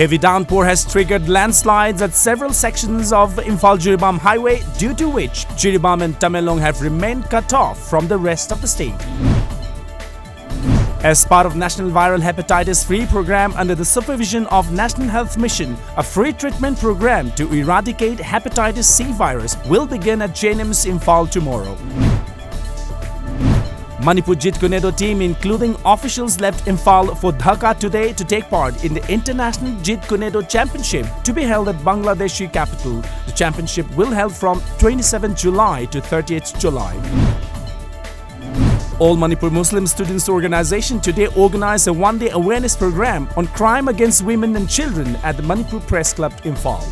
Heavy downpour has triggered landslides at several sections of Imphal-Jiribam highway, due to which Jiribam and Tamenglong have remained cut off from the rest of the state. As part of National Viral Hepatitis Free Program under the supervision of National Health Mission, a free treatment program to eradicate hepatitis C virus will begin at JNIMS Imphal tomorrow. Manipur Jeet Kune Do team, including officials, left Imphal for Dhaka today to take part in the International Jeet Kune Do Championship to be held at Bangladeshi capital. The championship will held from 27 July to 30th July. All Manipur Muslim Students Organization today organized a one-day awareness program on crime against women and children at the Manipur Press Club, Imphal.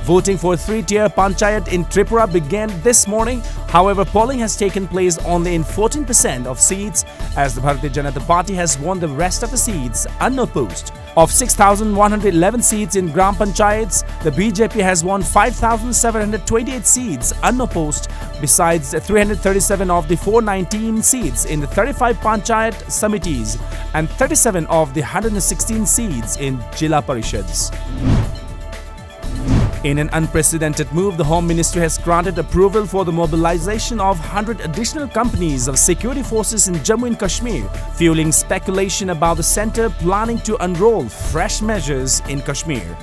Voting for a three-tier panchayat in Tripura began this morning. However, polling has taken place only in 14% of seats, as the Bharatiya Janata Party has won the rest of the seats unopposed. Of 6,111 seats in Gram Panchayats, the BJP has won 5,728 seats unopposed, besides 337 of the 419 seats in the 35 Panchayat Samitis and 37 of the 116 seats in Jila Parishads. In an unprecedented move, the Home Ministry has granted approval for the mobilization of 100 additional companies of security forces in Jammu and Kashmir, fueling speculation about the centre planning to unroll fresh measures in Kashmir.